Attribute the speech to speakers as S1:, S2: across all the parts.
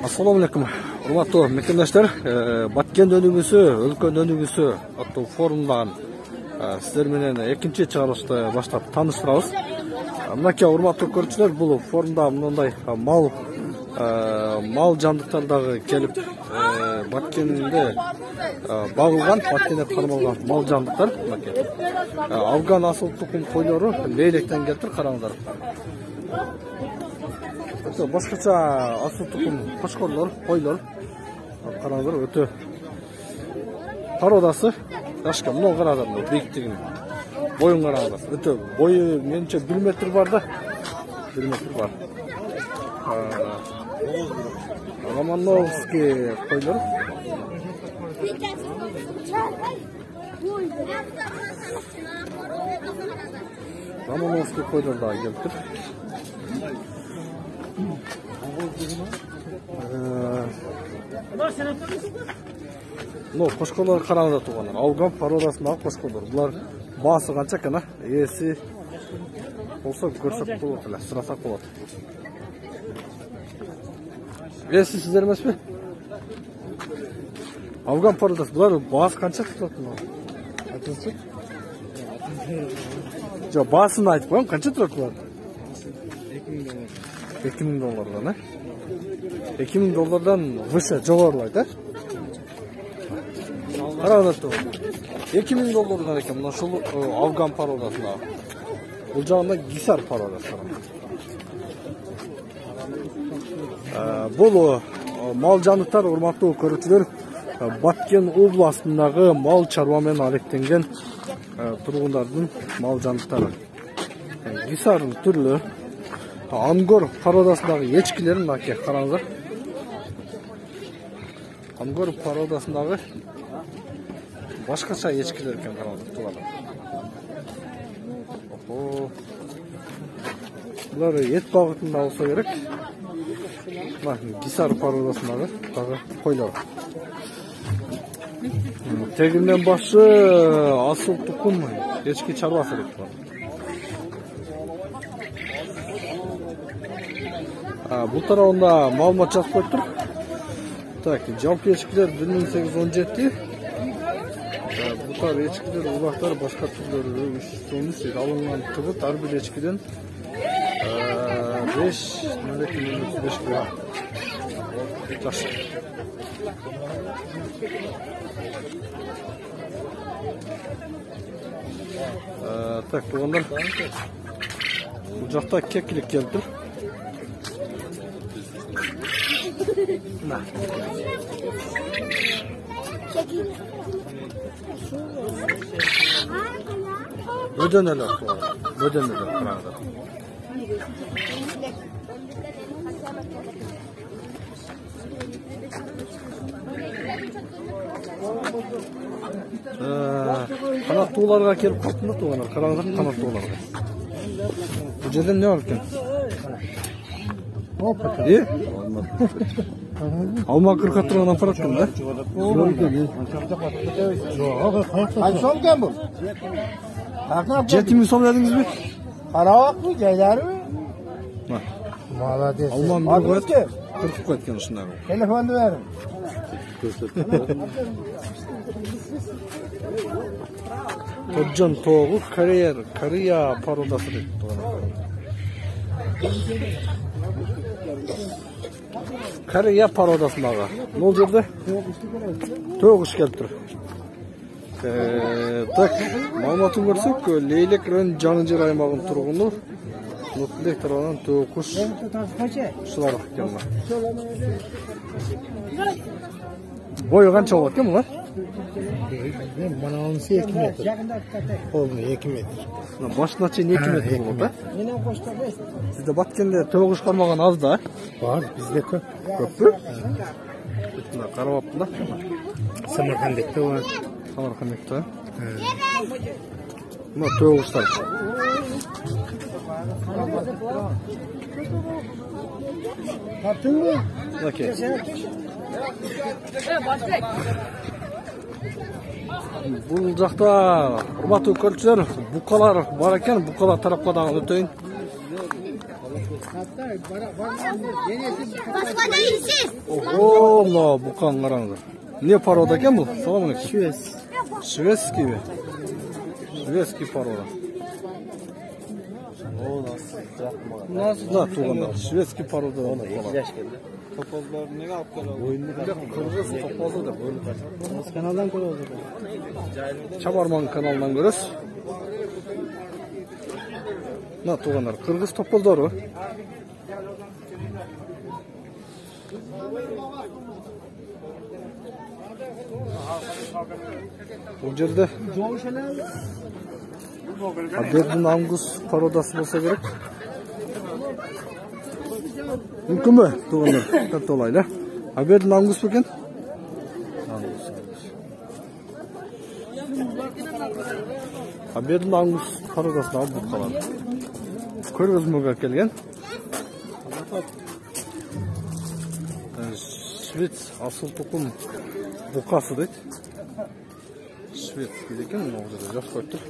S1: Assalamu alaikum. Урматтуу мекендештер, Баткен өнүгүүсү, өлкөнүн өнүгүүсү аттуу форумдан сиздер менен экинчи чыгарылышты баштап тааныштырабыз. Мынакей урматтуу көрүүчүлөр, бул форумда мындай мал жандыктар дагы келип, Баткенде багылган, Баткенде кармалган мал жандыктар, мынакей. Афган асыл тукум койлору Лейлектен келиптир, караңыздар. Башкача асыл тукум кошкорлор, койлор. Караңыздар, өтө пародасы. Ашка мына караңыздар, бийиктигин. Боюн караңыздар. Өтө бою менче 1 метр бар да. 1 метр бар. Романовский койлор. Романовский койлор да келиптир. Кошколор караңыздар тугандар. Афган пародасындагы кошколор. Булар баасы канча экен, ээси болсо көрсөк болот эле, сурасак болот. Ээси сиздер эмеспи? Афган пародасы, булар баасы канча турат булар? Айтыңызчы. Жок, баасын айтып коем, канча турат булар? $2000, 2000 доллардан выше, жогорулайт, Караңыздар, $2000 экен мына ушул Афган пародасында. Бул жагында гисар пародасы. Бул мал жандыктар, урматтуу көрүүчүлөр, Баткен областындагы мал чарба менен алектенген тургундардын мал жандыктары. Гисар түрлүү Ангор пародасындагы ечкилерин мынакей караңыздар. Ангор пародасындагы башкача ечкилер экен, караңыздар. Булар эт багытында болсо керек. Гисар пародасындагы дагы койлор. Тегинден башы асыл тукум ечки чарбасы деп турат. Бул тарабында маалымат жазып коюптур. Так, жалпы ечкилер 1817. Бутар ечкилер, улактар, башка түрлөрү 313 алынган кыбыт ар бир ечкиден 5,05 кг. Жакшы. Так, тугандар. Бул жакта кекилик келиптир. Ödeneler var. Ödeneler kararda. Kanat tuğlarga kelip kalktın da tuğanar. Kararda kanat tuğlarga. Bu жерден ne var ki? İyi? Alma kırkat turağına fırattın da.
S2: Kaç somken bu?
S1: Jetimi somladınız mı?
S2: Karavak mı? Ceyler mi? Malades.
S1: Alman bir koyat. Kırkıp koyatken şunlar.
S2: Telefonu verin.
S1: Topcan Toğu Kariya parodası dedi. Kariya parodasındağı. Ne olacaktı? Toğuş geldi. Так, маалыматын көрсөк, Лейлек районунун Жаңы-Жер аймагынын тургуну Нутлек тарабынан тоокуш ушулар экен. Бою канча болот экен буга?
S2: Мананысы 2 метр. Колуну 2 метр.
S1: Башына чейин 2 метр болот, а? Сизде Баткенде тоогуш кармаган аз да?
S2: Бар, бизде көп.
S1: Көппү? Мына карабаптын да.
S2: Самаркандекте бар.
S1: Самаркандекте. Мына тоогуштар.
S2: Тартыңбы?
S1: Окей. Бул жакта урматтуу көрүүчүлөр, букалар бар экен. Букалар тарапка дагы өтөйүн.
S3: Başka değilsin.
S1: Oho, mына bukan қараңыздар. Не порода екен бұл? Салам алейкум.
S2: Şüves.
S1: Шведский бе? Шведский порода. Да, туғандар. Шведский порода. Topozlar neге алып келеді? Қырғыз топозы да бөліп жатыр.
S2: Biz kanaldan koyuyoruz.
S1: Чабарман каналынан көресіз. Мына туғандар, қырғыз топоздары. Бұл жерде Абердин Ангус пародасы болса керек. Мүмкін бе туғандар? Тәтті олайлы. Абердин Ангус бекен? Абердин Ангус пародасына алып қалады. Көргізмеге келген. Швец асыл тұқым бұқасы дейді. Швец дейді екен, ол жерде жас қойып тұр.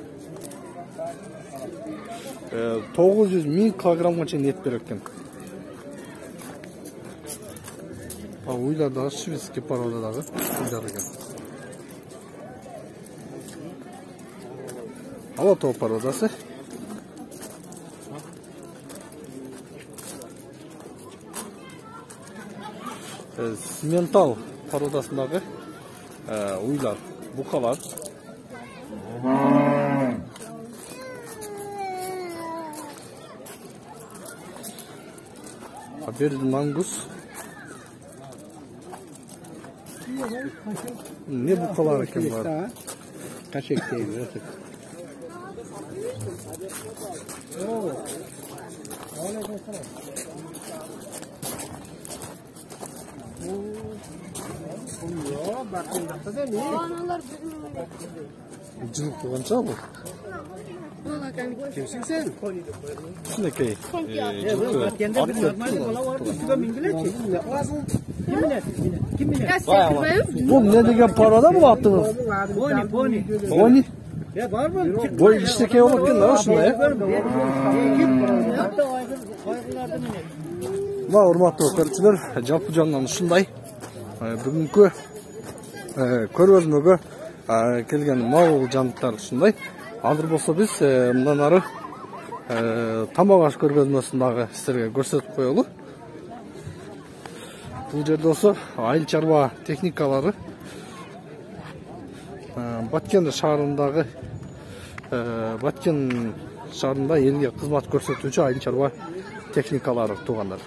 S1: 900.000 килограммға чейін ет береді екен. Уйлардағы шведский породадағы уйлар екен. Алатау породасы. Симентал породасындағы уйлар, бұқалар. Абердин Ангус. Ne бұқалар екен бар?
S2: Kaçak değil.
S1: Жылып туғанша бұл?
S2: Kimsin sen?
S1: Шынекей. Бұл не деген парада бұл аттыңыз? Бони? Бой іштекей олып кен, ұшында, Ма, ұрматты көршілер, жалпы жаңнан ұшындай. Бүгінгі көргізмеге келген мал жанлықтар ұшындай. Азыр болса біз мұндан ары тамағаш көргізмесіндағы сіздерге көрсетіп қойылы. Бұл жерде осы айыл чарба техникалары Баткен шаарында елге қызмат көрсетуші айыл чарба техникалары туғандар.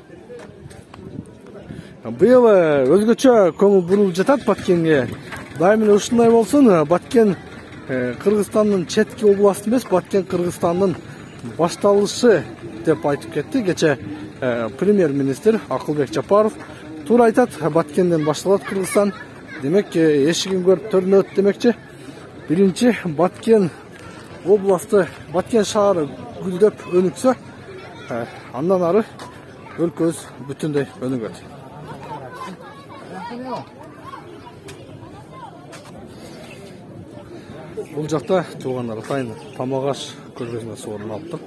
S1: Биыл өзгөчө көңіл бұрылып жатат Баткенге. Дайымын ушундай болсын, Баткен Кыргызстандын четки областы емес, Баткен Кыргызстандын башталышы деп айтып кетти. Кече премьер-министр Акылбек Жапаров туура айтат, Баткенден башталат Кыргызстан. Демек, эшигин көрүп төрүнөт демекчи. Биринчи Баткен областы, Баткен шаары гүлдөп өнүксө, андан ары өлкөбүз бүтүндөй өнүгөт. Бұл жақта туғандар атайын тамағаш көргізмесі орын алып тұр.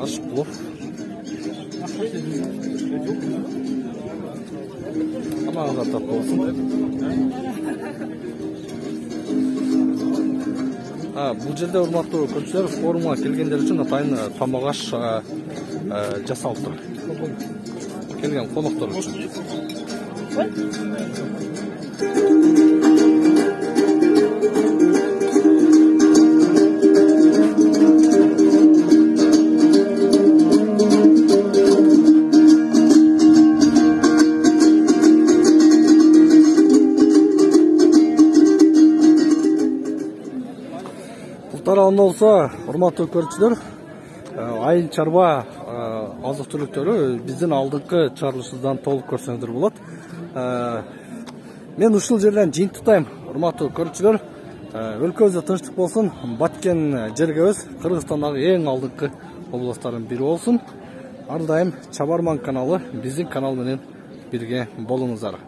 S1: Аш плов. Тамағына тап болсын. Бұл жерде урматтуу көршілер форумға келгендер үшін атайын тамағаш жасалып тұр. Келген қонақтар үшін. Тарауында болса, урматтуу көрүүчүлөр, айыл чарба азык-түлүктөрү биздин алдыңкы чыгарылышыбыздан толук көрсөңүздөр болот. Мен ушул жерден жыйынтыктайм, урматтуу көрүүчүлөр. Өлкөбүздө тынчтык болсун, Баткен жергебиз Кыргызстандагы эң алдыңкы областтардын бири болсун. Ар дайым Чабарман каналы биздин канал менен бирге болуңуздар.